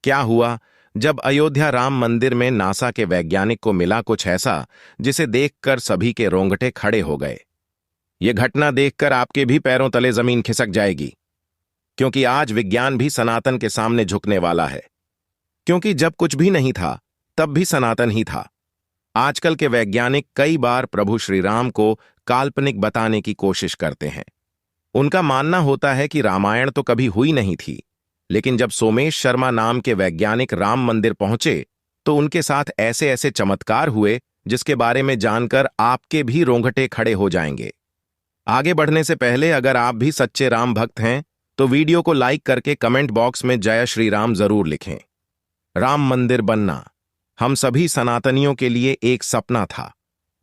क्या हुआ जब अयोध्या राम मंदिर में नासा के वैज्ञानिक को मिला कुछ ऐसा जिसे देखकर सभी के रोंगटे खड़े हो गए। यह घटना देखकर आपके भी पैरों तले जमीन खिसक जाएगी, क्योंकि आज विज्ञान भी सनातन के सामने झुकने वाला है। क्योंकि जब कुछ भी नहीं था तब भी सनातन ही था। आजकल के वैज्ञानिक कई बार प्रभु श्री राम को काल्पनिक बताने की कोशिश करते हैं। उनका मानना होता है कि रामायण तो कभी हुई नहीं थी, लेकिन जब सोमेश शर्मा नाम के वैज्ञानिक राम मंदिर पहुंचे तो उनके साथ ऐसे ऐसे चमत्कार हुए जिसके बारे में जानकर आपके भी रोंगटे खड़े हो जाएंगे। आगे बढ़ने से पहले अगर आप भी सच्चे राम भक्त हैं तो वीडियो को लाइक करके कमेंट बॉक्स में जय श्री राम जरूर लिखें। राम मंदिर बनना हम सभी सनातनियों के लिए एक सपना था,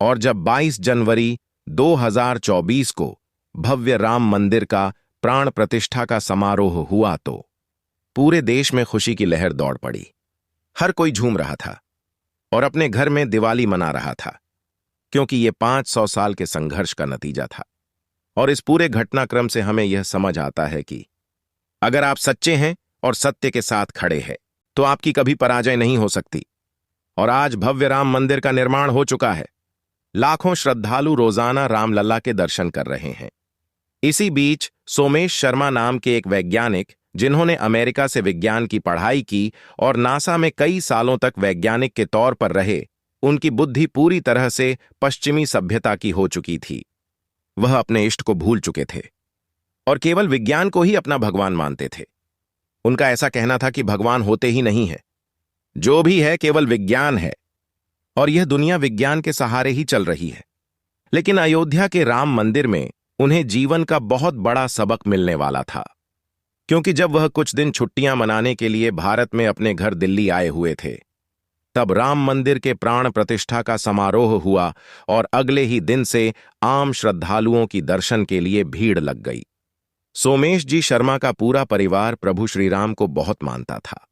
और जब 22 जनवरी 2024 को भव्य राम मंदिर का प्राण प्रतिष्ठा का समारोह हुआ तो पूरे देश में खुशी की लहर दौड़ पड़ी। हर कोई झूम रहा था और अपने घर में दिवाली मना रहा था, क्योंकि ये 500 साल के संघर्ष का नतीजा था। और इस पूरे घटनाक्रम से हमें यह समझ आता है कि अगर आप सच्चे हैं और सत्य के साथ खड़े हैं तो आपकी कभी पराजय नहीं हो सकती। और आज भव्य राम मंदिर का निर्माण हो चुका है। लाखों श्रद्धालु रोजाना रामलला के दर्शन कर रहे हैं। इसी बीच सोमेश शर्मा नाम के एक वैज्ञानिक, जिन्होंने अमेरिका से विज्ञान की पढ़ाई की और नासा में कई सालों तक वैज्ञानिक के तौर पर रहे, उनकी बुद्धि पूरी तरह से पश्चिमी सभ्यता की हो चुकी थी। वह अपने इष्ट को भूल चुके थे और केवल विज्ञान को ही अपना भगवान मानते थे। उनका ऐसा कहना था कि भगवान होते ही नहीं है, जो भी है केवल विज्ञान है, और यह दुनिया विज्ञान के सहारे ही चल रही है। लेकिन अयोध्या के राम मंदिर में उन्हें जीवन का बहुत बड़ा सबक मिलने वाला था, क्योंकि जब वह कुछ दिन छुट्टियां मनाने के लिए भारत में अपने घर दिल्ली आए हुए थे, तब राम मंदिर के प्राण प्रतिष्ठा का समारोह हुआ और अगले ही दिन से आम श्रद्धालुओं की दर्शन के लिए भीड़ लग गई। सोमेश जी शर्मा का पूरा परिवार प्रभु श्री राम को बहुत मानता था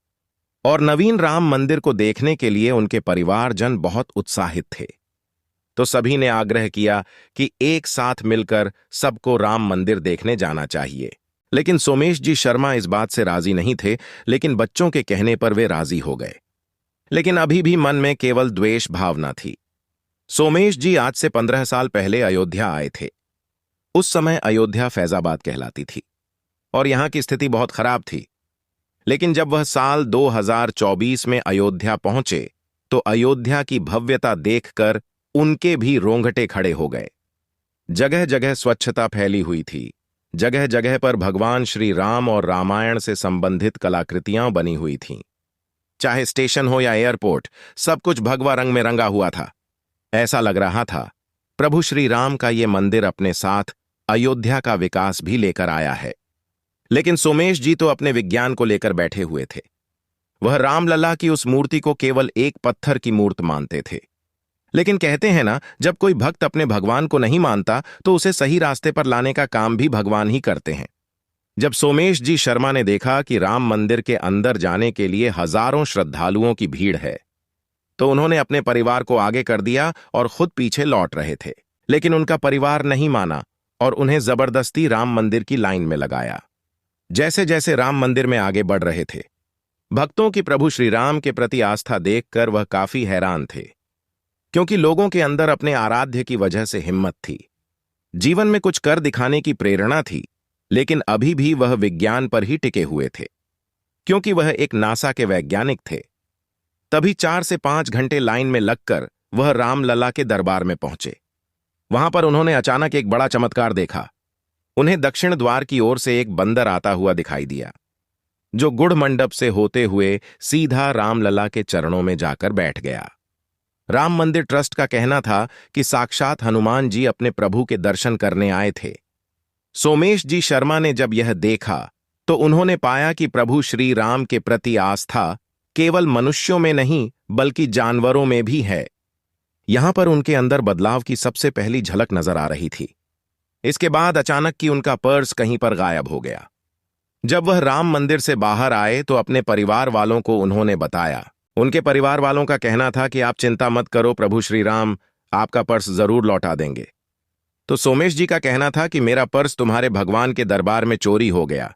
और नवीन राम मंदिर को देखने के लिए उनके परिवारजन बहुत उत्साहित थे। तो सभी ने आग्रह किया कि एक साथ मिलकर सबको राम मंदिर देखने जाना चाहिए। लेकिन सोमेश जी शर्मा इस बात से राजी नहीं थे, लेकिन बच्चों के कहने पर वे राजी हो गए। लेकिन अभी भी मन में केवल द्वेष भावना थी। सोमेश जी आज से 15 साल पहले अयोध्या आए थे। उस समय अयोध्या फैजाबाद कहलाती थी और यहां की स्थिति बहुत खराब थी। लेकिन जब वह साल 2024 में अयोध्या पहुंचे तो अयोध्या की भव्यता देखकर उनके भी रोंगटे खड़े हो गए। जगह जगह स्वच्छता फैली हुई थी। जगह जगह पर भगवान श्री राम और रामायण से संबंधित कलाकृतियां बनी हुई थीं। चाहे स्टेशन हो या एयरपोर्ट, सब कुछ भगवा रंग में रंगा हुआ था। ऐसा लग रहा था प्रभु श्री राम का ये मंदिर अपने साथ अयोध्या का विकास भी लेकर आया है। लेकिन सोमेश जी तो अपने विज्ञान को लेकर बैठे हुए थे। वह रामलला की उस मूर्ति को केवल एक पत्थर की मूर्त मानते थे। लेकिन कहते हैं ना, जब कोई भक्त अपने भगवान को नहीं मानता तो उसे सही रास्ते पर लाने का काम भी भगवान ही करते हैं। जब सोमेश जी शर्मा ने देखा कि राम मंदिर के अंदर जाने के लिए हजारों श्रद्धालुओं की भीड़ है, तो उन्होंने अपने परिवार को आगे कर दिया और खुद पीछे लौट रहे थे। लेकिन उनका परिवार नहीं माना और उन्हें जबरदस्ती राम मंदिर की लाइन में लगाया। जैसे जैसे राम मंदिर में आगे बढ़ रहे थे, भक्तों की प्रभु श्री राम के प्रति आस्था देखकर वह काफी हैरान थे, क्योंकि लोगों के अंदर अपने आराध्य की वजह से हिम्मत थी, जीवन में कुछ कर दिखाने की प्रेरणा थी। लेकिन अभी भी वह विज्ञान पर ही टिके हुए थे, क्योंकि वह एक नासा के वैज्ञानिक थे। तभी 4 से 5 घंटे लाइन में लगकर वह रामलला के दरबार में पहुंचे। वहां पर उन्होंने अचानक एक बड़ा चमत्कार देखा। उन्हें दक्षिण द्वार की ओर से एक बंदर आता हुआ दिखाई दिया, जो गुड़ मंडप से होते हुए सीधा रामलला के चरणों में जाकर बैठ गया। राम मंदिर ट्रस्ट का कहना था कि साक्षात हनुमान जी अपने प्रभु के दर्शन करने आए थे। सोमेश जी शर्मा ने जब यह देखा तो उन्होंने पाया कि प्रभु श्री राम के प्रति आस्था केवल मनुष्यों में नहीं बल्कि जानवरों में भी है। यहां पर उनके अंदर बदलाव की सबसे पहली झलक नजर आ रही थी। इसके बाद अचानक कि उनका पर्स कहीं पर गायब हो गया। जब वह राम मंदिर से बाहर आए तो अपने परिवार वालों को उन्होंने बताया। उनके परिवार वालों का कहना था कि आप चिंता मत करो, प्रभु श्री राम आपका पर्स जरूर लौटा देंगे। तो सोमेश जी का कहना था कि मेरा पर्स तुम्हारे भगवान के दरबार में चोरी हो गया,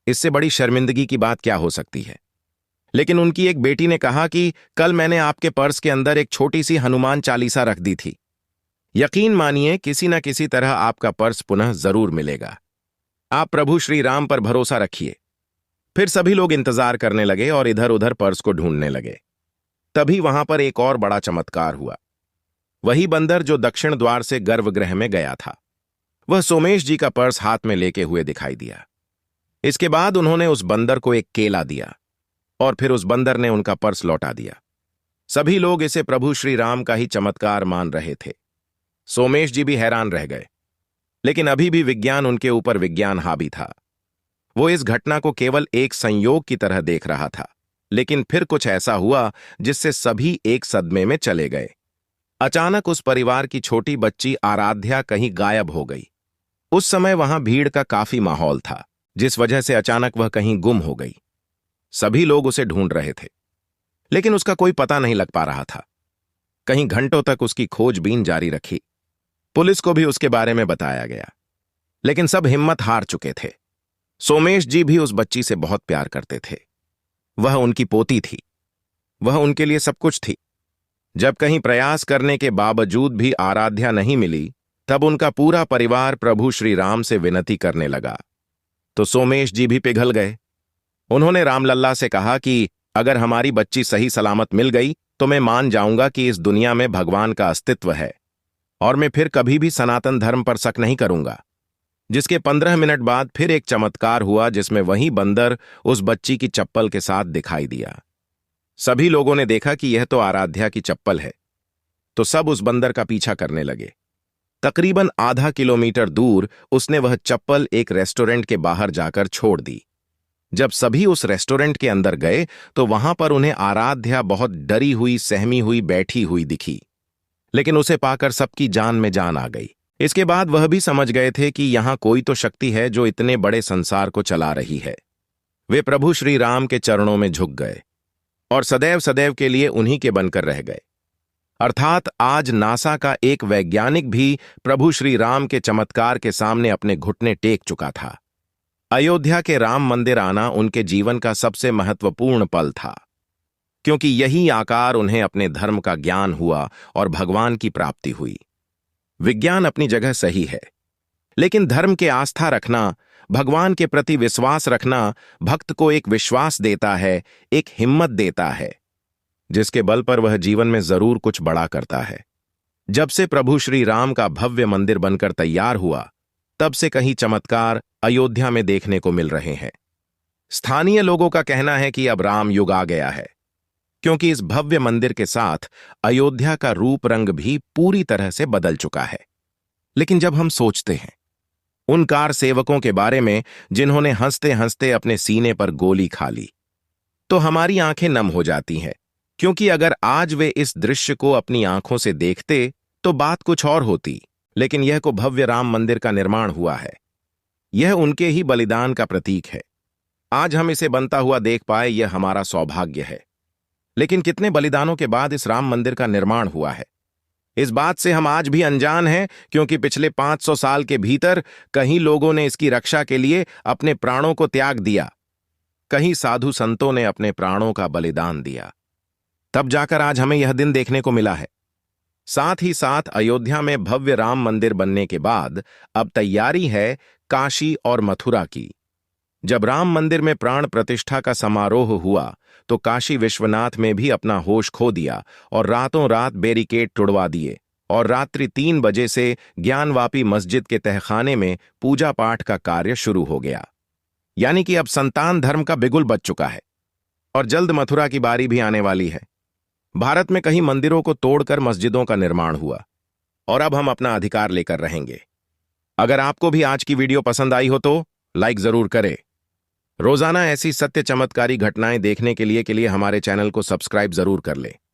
इससे बड़ी शर्मिंदगी की बात क्या हो सकती है। लेकिन उनकी एक बेटी ने कहा कि कल मैंने आपके पर्स के अंदर एक छोटी सी हनुमान चालीसा रख दी थी। यकीन मानिए किसी न किसी तरह आपका पर्स पुनः जरूर मिलेगा। आप प्रभु श्री राम पर भरोसा रखिए। फिर सभी लोग इंतजार करने लगे और इधर उधर पर्स को ढूंढने लगे। तभी वहां पर एक और बड़ा चमत्कार हुआ। वही बंदर जो दक्षिण द्वार से गर्भगृह में गया था, वह सोमेश जी का पर्स हाथ में लेके हुए दिखाई दिया। इसके बाद उन्होंने उस बंदर को एक केला दिया और फिर उस बंदर ने उनका पर्स लौटा दिया। सभी लोग इसे प्रभु श्री राम का ही चमत्कार मान रहे थे। सोमेश जी भी हैरान रह गए, लेकिन अभी भी विज्ञान उनके ऊपर विज्ञान हावी था। वो इस घटना को केवल एक संयोग की तरह देख रहा था, लेकिन फिर कुछ ऐसा हुआ जिससे सभी एक सदमे में चले गए। अचानक उस परिवार की छोटी बच्ची आराध्या कहीं गायब हो गई। उस समय वहां भीड़ का काफी माहौल था, जिस वजह से अचानक वह कहीं गुम हो गई। सभी लोग उसे ढूंढ रहे थे, लेकिन उसका कोई पता नहीं लग पा रहा था। कहीं घंटों तक उसकी खोजबीन जारी रखी। पुलिस को भी उसके बारे में बताया गया, लेकिन सब हिम्मत हार चुके थे। सोमेश जी भी उस बच्ची से बहुत प्यार करते थे। वह उनकी पोती थी, वह उनके लिए सब कुछ थी। जब कहीं प्रयास करने के बावजूद भी आराध्या नहीं मिली, तब उनका पूरा परिवार प्रभु श्री राम से विनती करने लगा। तो सोमेश जी भी पिघल गए। उन्होंने रामलल्ला से कहा कि अगर हमारी बच्ची सही सलामत मिल गई तो मैं मान जाऊंगा कि इस दुनिया में भगवान का अस्तित्व है, और मैं फिर कभी भी सनातन धर्म पर शक नहीं करूंगा। जिसके 15 मिनट बाद फिर एक चमत्कार हुआ, जिसमें वही बंदर उस बच्ची की चप्पल के साथ दिखाई दिया। सभी लोगों ने देखा कि यह तो आराध्या की चप्पल है, तो सब उस बंदर का पीछा करने लगे। तकरीबन आधा किलोमीटर दूर उसने वह चप्पल एक रेस्टोरेंट के बाहर जाकर छोड़ दी। जब सभी उस रेस्टोरेंट के अंदर गए तो वहां पर उन्हें आराध्या बहुत डरी हुई, सहमी हुई बैठी हुई दिखी, लेकिन उसे पाकर सबकी जान में जान आ गई। इसके बाद वह भी समझ गए थे कि यहां कोई तो शक्ति है जो इतने बड़े संसार को चला रही है। वे प्रभु श्री राम के चरणों में झुक गए और सदैव सदैव के लिए उन्हीं के बनकर रह गए। अर्थात आज नासा का एक वैज्ञानिक भी प्रभु श्री राम के चमत्कार के सामने अपने घुटने टेक चुका था। अयोध्या के राम मंदिर आना उनके जीवन का सबसे महत्वपूर्ण पल था, क्योंकि यही आकार उन्हें अपने धर्म का ज्ञान हुआ और भगवान की प्राप्ति हुई। विज्ञान अपनी जगह सही है, लेकिन धर्म के आस्था रखना, भगवान के प्रति विश्वास रखना भक्त को एक विश्वास देता है, एक हिम्मत देता है, जिसके बल पर वह जीवन में जरूर कुछ बड़ा करता है। जब से प्रभु श्री राम का भव्य मंदिर बनकर तैयार हुआ, तब से कहीं चमत्कार अयोध्या में देखने को मिल रहे हैं। स्थानीय लोगों का कहना है कि अब राम युग आ गया है, क्योंकि इस भव्य मंदिर के साथ अयोध्या का रूप रंग भी पूरी तरह से बदल चुका है। लेकिन जब हम सोचते हैं उन कार सेवकों के बारे में जिन्होंने हंसते हंसते अपने सीने पर गोली खा ली, तो हमारी आंखें नम हो जाती हैं, क्योंकि अगर आज वे इस दृश्य को अपनी आंखों से देखते तो बात कुछ और होती। लेकिन यह को भव्य राम मंदिर का निर्माण हुआ है, यह उनके ही बलिदान का प्रतीक है। आज हम इसे बनता हुआ देख पाए, यह हमारा सौभाग्य है। लेकिन कितने बलिदानों के बाद इस राम मंदिर का निर्माण हुआ है, इस बात से हम आज भी अनजान हैं, क्योंकि पिछले 500 साल के भीतर कहीं लोगों ने इसकी रक्षा के लिए अपने प्राणों को त्याग दिया, कहीं साधु संतों ने अपने प्राणों का बलिदान दिया। तब जाकर आज हमें यह दिन देखने को मिला है। साथ ही साथ अयोध्या में भव्य राम मंदिर बनने के बाद अब तैयारी है काशी और मथुरा की। जब राम मंदिर में प्राण प्रतिष्ठा का समारोह हुआ तो काशी विश्वनाथ में भी अपना होश खो दिया और रातों रात बैरिकेड तुड़वा दिए, और रात्रि 3 बजे से ज्ञानवापी मस्जिद के तहखाने में पूजा पाठ का कार्य शुरू हो गया। यानी कि अब संतान धर्म का बिगुल बज चुका है और जल्द मथुरा की बारी भी आने वाली है। भारत में कहीं मंदिरों को तोड़कर मस्जिदों का निर्माण हुआ और अब हम अपना अधिकार लेकर रहेंगे। अगर आपको भी आज की वीडियो पसंद आई हो तो लाइक जरूर करें। रोजाना ऐसी सत्य चमत्कारी घटनाएं देखने के लिए हमारे चैनल को सब्सक्राइब जरूर कर लें।